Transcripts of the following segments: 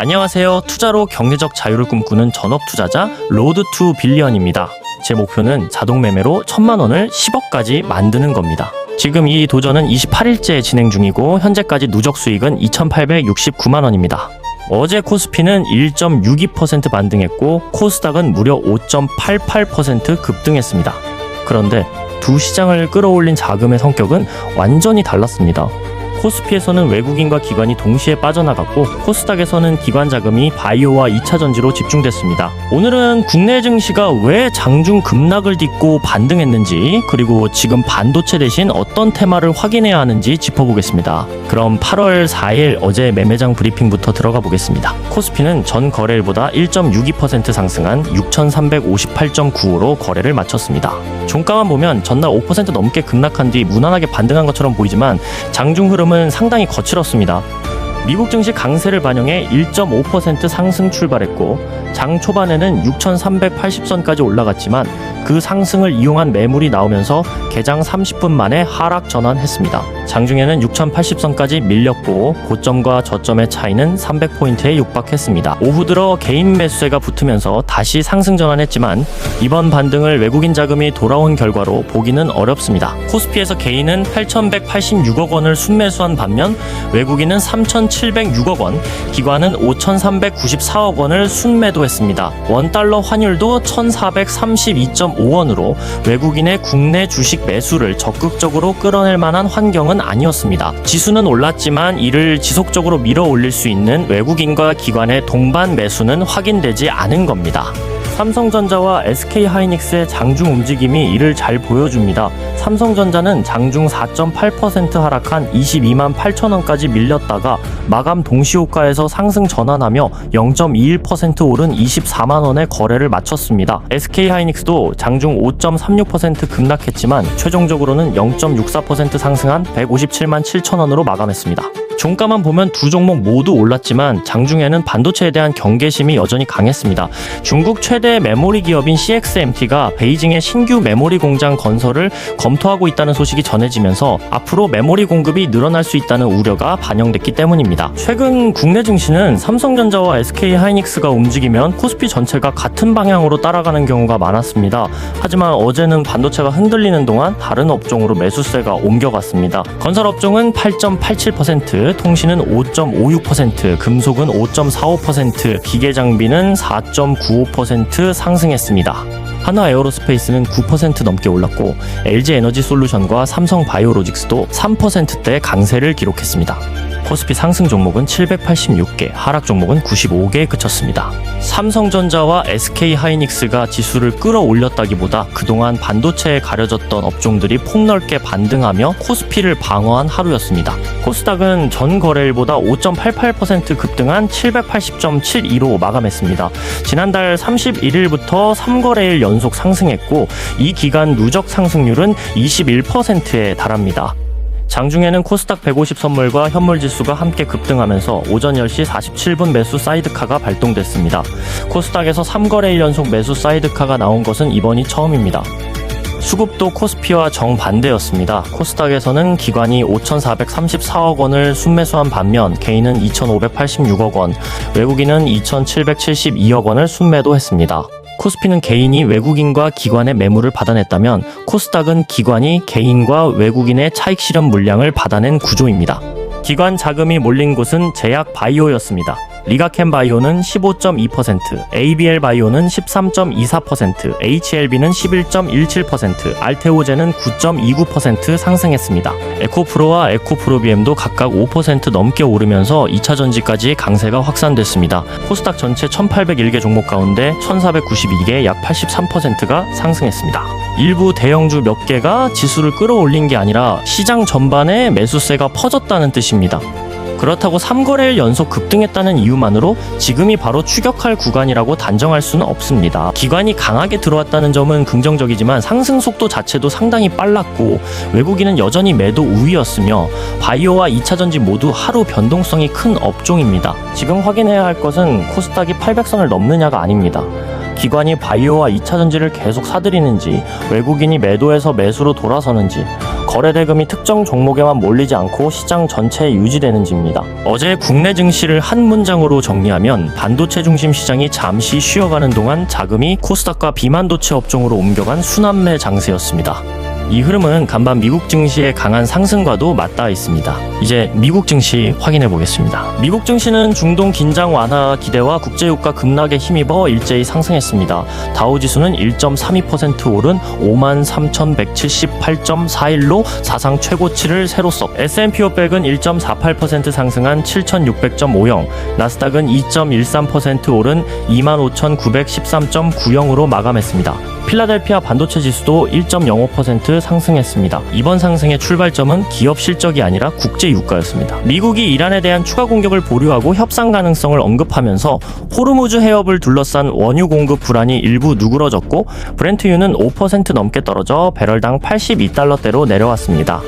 안녕하세요. 투자로 경제적 자유를 꿈꾸는 전업 투자자 로드 투 빌리언입니다. 제 목표는 자동 매매로 1000만 원을 10억까지 만드는 겁니다. 지금 이 도전은 28일째 진행 중이고 현재까지 누적 수익은 2869만 원입니다. 어제 코스피는 1.62% 반등했고 코스닥은 무려 5.88% 급등했습니다. 그런데 두 시장을 끌어올린 자금의 성격은 완전히 달랐습니다. 코스피에서는 외국인과 기관이 동시에 빠져나갔고 코스닥에서는 기관 자금이 바이오와 2차전지로 집중됐습니다. 오늘은 국내 증시가 왜 장중 급락을 딛고 반등했는지 그리고 지금 반도체 대신 어떤 테마를 확인해야 하는지 짚어보겠습니다. 그럼 8월 4일 어제 매매장 브리핑부터 들어가 보겠습니다. 코스피는 전 거래일보다 1.62% 상승한 6,358.95로 거래를 마쳤습니다. 종가만 보면 전날 5% 넘게 급락한 뒤 무난하게 반등한 것처럼 보이지만 장중 흐름은 상당히 거칠었습니다. 미국 증시 강세를 반영해 1.5% 상승 출발했고 장 초반에는 6,380선까지 올라갔지만 그 상승을 이용한 매물이 나오면서 개장 30분 만에 하락 전환했습니다. 장중에는 6,080선까지 밀렸고 고점과 저점의 차이는 300포인트에 육박했습니다. 오후 들어 개인 매수세가 붙으면서 다시 상승 전환했지만 이번 반등을 외국인 자금이 돌아온 결과로 보기는 어렵습니다. 코스피에서 개인은 8,186억 원을 순매수한 반면 외국인은 3,706억 원, 기관은 5,394억 원을 순매도했습니다. 원달러 환율도 1,432.5원으로 외국인의 국내 주식 매수를 적극적으로 끌어낼 만한 환경은 아니었습니다. 지수는 올랐지만 이를 지속적으로 밀어 올릴 수 있는 외국인과 기관의 동반 매수는 확인되지 않은 겁니다. 삼성전자와 SK하이닉스의 장중 움직임이 이를 잘 보여줍니다. 삼성전자는 장중 4.8% 하락한 22만 8천원까지 밀렸다가 마감 동시호가에서 상승 전환하며 0.21% 오른 24만원의 거래를 마쳤습니다. SK하이닉스도 장중 5.36% 급락했지만 최종적으로는 0.64% 상승한 157만 7천원으로 마감했습니다. 종가만 보면 두 종목 모두 올랐지만 장중에는 반도체에 대한 경계심이 여전히 강했습니다. 중국 최대 메모리 기업인 CXMT가 베이징의 신규 메모리 공장 건설을 검토하고 있다는 소식이 전해지면서 앞으로 메모리 공급이 늘어날 수 있다는 우려가 반영됐기 때문입니다. 최근 국내 증시는 삼성전자와 SK하이닉스가 움직이면 코스피 전체가 같은 방향으로 따라가는 경우가 많았습니다. 하지만 어제는 반도체가 흔들리는 동안 다른 업종으로 매수세가 옮겨갔습니다. 건설업종은 8.87%, 통신은 5.56%, 금속은 5.45%, 기계장비는 4.95% 상승했습니다. 한화에어로스페이스는 9% 넘게 올랐고 LG에너지솔루션과 삼성바이오로직스도 3%대 강세를 기록했습니다. 코스피 상승 종목은 786개, 하락 종목은 95개에 그쳤습니다. 삼성전자와 SK하이닉스가 지수를 끌어올렸다기보다 그동안 반도체에 가려졌던 업종들이 폭넓게 반등하며 코스피를 방어한 하루였습니다. 코스닥은 전 거래일보다 5.88% 급등한 780.72로 마감했습니다. 지난달 31일부터 3거래일 연속 상승했고 이 기간 누적 상승률은 21%에 달합니다. 장중에는 코스닥 150 선물과 현물지수가 함께 급등하면서 오전 10시 47분 매수 사이드카가 발동됐습니다. 코스닥에서 3거래일 연속 매수 사이드카가 나온 것은 이번이 처음입니다. 수급도 코스피와 정반대였습니다. 코스닥에서는 기관이 5,434억 원을 순매수한 반면 개인은 2,586억 원, 외국인은 2,772억 원을 순매도했습니다. 코스피는 개인이 외국인과 기관의 매물을 받아냈다면 코스닥은 기관이 개인과 외국인의 차익 실현 물량을 받아낸 구조입니다. 기관 자금이 몰린 곳은 제약 바이오였습니다. 리가켄 바이오는 15.2%, ABL 바이오는 13.24%, HLB는 11.17%, 알테오젠은 9.29% 상승했습니다. 에코프로와 에코프로비엠도 각각 5% 넘게 오르면서 2차전지까지 강세가 확산됐습니다. 코스닥 전체 1801개 종목 가운데 1492개 약 83%가 상승했습니다. 일부 대형주 몇 개가 지수를 끌어올린 게 아니라 시장 전반에 매수세가 퍼졌다는 뜻입니다. 그렇다고 3거래일 연속 급등했다는 이유만으로 지금이 바로 추격할 구간이라고 단정할 수는 없습니다. 기관이 강하게 들어왔다는 점은 긍정적이지만 상승 속도 자체도 상당히 빨랐고 외국인은 여전히 매도 우위였으며 바이오와 2차전지 모두 하루 변동성이 큰 업종입니다. 지금 확인해야 할 것은 코스닥이 800선을 넘느냐가 아닙니다. 기관이 바이오와 2차전지를 계속 사들이는지 외국인이 매도해서 매수로 돌아서는지 거래 대금이 특정 종목에만 몰리지 않고 시장 전체에 유지되는지입니다. 어제 국내 증시를 한 문장으로 정리하면 반도체 중심 시장이 잠시 쉬어가는 동안 자금이 코스닥과 비반도체 업종으로 옮겨간 순환매 장세였습니다. 이 흐름은 간밤 미국 증시의 강한 상승과도 맞닿아 있습니다. 이제 미국 증시 확인해 보겠습니다. 미국 증시는 중동 긴장 완화 기대와 국제유가 급락에 힘입어 일제히 상승했습니다. 다우지수는 1.32% 오른 53,178.41로 사상 최고치를 새로서, S&P 500은 1.48% 상승한 7,600.50, 나스닥은 2.13% 오른 25,913.90으로 마감했습니다. 필라델피아 반도체 지수도 1.05% 상승했습니다. 이번 상승의 출발점은 기업 실적이 아니라 국제 유가였습니다. 미국이 이란에 대한 추가 공격을 보류하고 협상 가능성을 언급하면서 호르무즈 해협을 둘러싼 원유 공급 불안이 일부 누그러졌고, 브렌트유는 5% 넘게 떨어져 배럴당 82달러대로 내려왔습니다.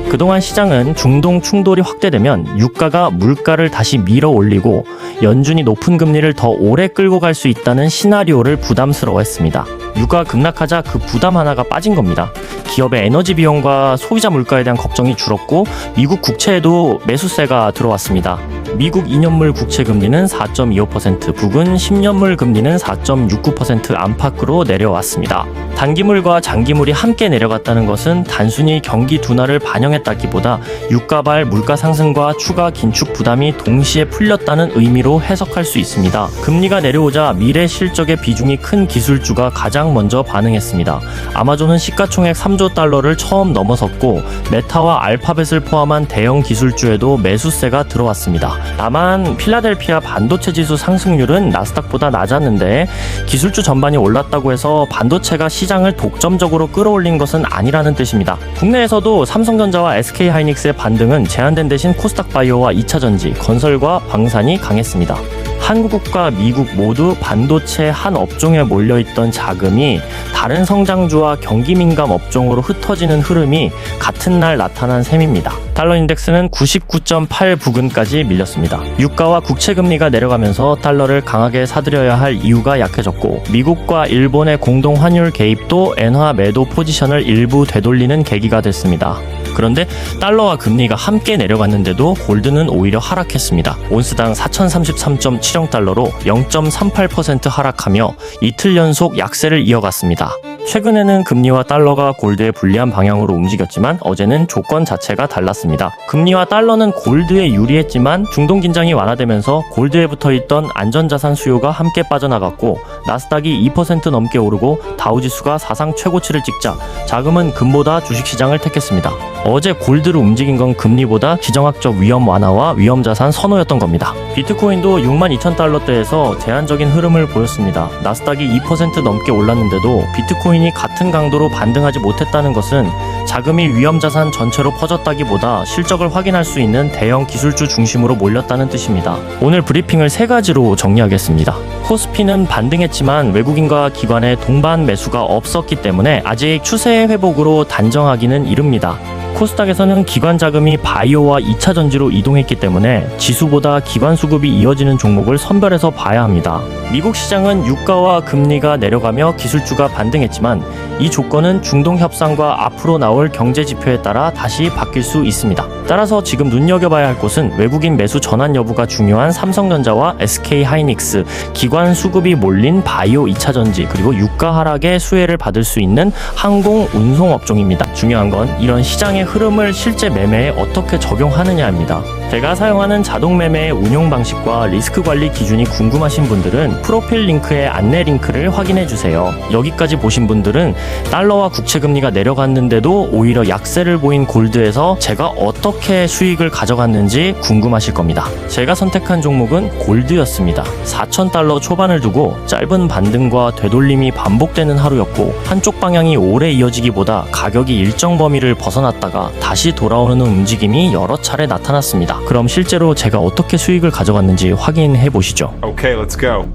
그동안 시장은 중동 충돌이 확대되면 유가가 물가를 다시 밀어 올리고 연준이 높은 금리를 더 오래 끌고 갈 수 있다는 시나리오를 부담스러워했습니다. 유가가 급락하자 그 부담 하나가 빠진 겁니다. 기업의 에너지 비용과 소비자 물가에 대한 걱정이 줄었고, 미국 국채에도 매수세가 들어왔습니다. 미국 2년물 국채 금리는 4.25%, 북은 10년물 금리는 4.69% 안팎으로 내려왔습니다. 단기물과 장기물이 함께 내려갔다는 것은 단순히 경기 둔화를 반영했다기보다 유가발 물가 상승과 추가 긴축 부담이 동시에 풀렸다는 의미로 해석할 수 있습니다. 금리가 내려오자 미래 실적의 비중이 큰 기술주가 가장 먼저 반응했습니다. 아마존은 시가총액 3조 달러를 처음 넘어섰고, 메타와 알파벳을 포함한 대형 기술주에도 매수세가 들어왔습니다. 다만 필라델피아 반도체 지수 상승률은 나스닥보다 낮았는데, 기술주 전반이 올랐다고 해서 반도체가 시장을 독점적으로 끌어올린 것은 아니라는 뜻입니다. 국내에서도 삼성전자와 SK하이닉스의 반등은 제한된 대신 코스닥바이오와 2차전지, 건설과 방산이 강했습니다. 한국과 미국 모두 반도체 한 업종에 몰려있던 자금이 다른 성장주와 경기 민감 업종으로 흩어지는 흐름이 같은 날 나타난 셈입니다. 달러 인덱스는 99.8 부근까지 밀렸습니다. 유가와 국채 금리가 내려가면서 달러를 강하게 사들여야 할 이유가 약해졌고, 미국과 일본의 공동 환율 개입도 엔화 매도 포지션을 일부 되돌리는 계기가 됐습니다. 그런데 달러와 금리가 함께 내려갔는데도 골드는 오히려 하락했습니다. 온스당 4,033.70달러로 0.38% 하락하며 이틀 연속 약세를 이어갔습니다. 최근에는 금리와 달러가 골드에 불리한 방향으로 움직였지만 어제는 조건 자체가 달랐습니다. 금리와 달러는 골드에 유리했지만 중동 긴장이 완화되면서 골드에 붙어있던 안전자산 수요가 함께 빠져나갔고, 나스닥이 2% 넘게 오르고 다우지수가 사상 최고치를 찍자 자금은 금보다 주식시장을 택했습니다. 어제 골드를 움직인 건 금리보다 지정학적 위험 완화와 위험자산 선호였던 겁니다. 비트코인도 62,000달러대에서 제한적인 흐름을 보였습니다. 나스닥이 2% 넘게 올랐는데도 비트코인이 같은 강도로 반등하지 못했다는 것은 자금이 위험자산 전체로 퍼졌다기보다 실적을 확인할 수 있는 대형 기술주 중심으로 몰렸다는 뜻입니다. 오늘 브리핑을 세 가지로 정리하겠습니다. 코스피는 반등했지만 외국인과 기관의 동반 매수가 없었기 때문에 아직 추세의 회복으로 단정하기는 이릅니다. 코스닥에서는 기관 자금이 바이오와 2차 전지로 이동했기 때문에 지수보다 기관 수급이 이어지는 종목을 선별해서 봐야 합니다. 미국 시장은 유가와 금리가 내려가며 기술주가 반등했지만 이 조건은 중동 협상과 앞으로 나올 경제 지표에 따라 다시 바뀔 수 있습니다. 따라서 지금 눈여겨봐야 할 곳은 외국인 매수 전환 여부가 중요한 삼성전자와 SK하이닉스, 기관 수급이 몰린 바이오 2차 전지, 그리고 유가 하락의 수혜를 받을 수 있는 항공 운송 업종입니다. 중요한 건 이런 시장의 흐름을 실제 매매에 어떻게 적용하느냐입니다. 제가 사용하는 자동 매매의 운용 방식과 리스크 관리 기준이 궁금하신 분들은 프로필 링크의 안내 링크를 확인해 주세요. 여기까지 보신 분들은 달러와 국채 금리가 내려갔는데도 오히려 약세를 보인 골드에서 제가 어떻게 수익을 가져갔는지 궁금하실 겁니다. 제가 선택한 종목은 골드였습니다. 4,000달러 초반을 두고 짧은 반등과 되돌림이 반복되는 하루였고, 한쪽 방향이 오래 이어지기보다 가격이 일정 범위를 벗어났다가 다시 돌아오는 움직임이 여러 차례 나타났습니다. 그럼 실제로 제가 어떻게 수익을 가져갔는지 확인해 보시죠. Okay, let's go.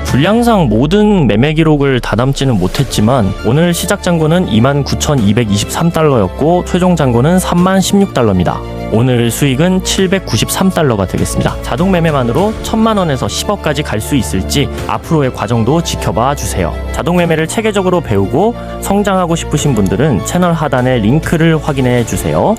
분량상 모든 매매 기록을 다 담지는 못했지만 오늘 시작 잔고는 29,223달러였고 최종 잔고는 30,16달러입니다. 오늘 수익은 793달러가 되겠습니다. 자동 매매만으로 1,000만원에서 10억까지 갈 수 있을지 앞으로의 과정도 지켜봐 주세요. 자동 매매를 체계적으로 배우고 성장하고 싶으신 분들은 채널 하단의 링크를 확인해 주세요.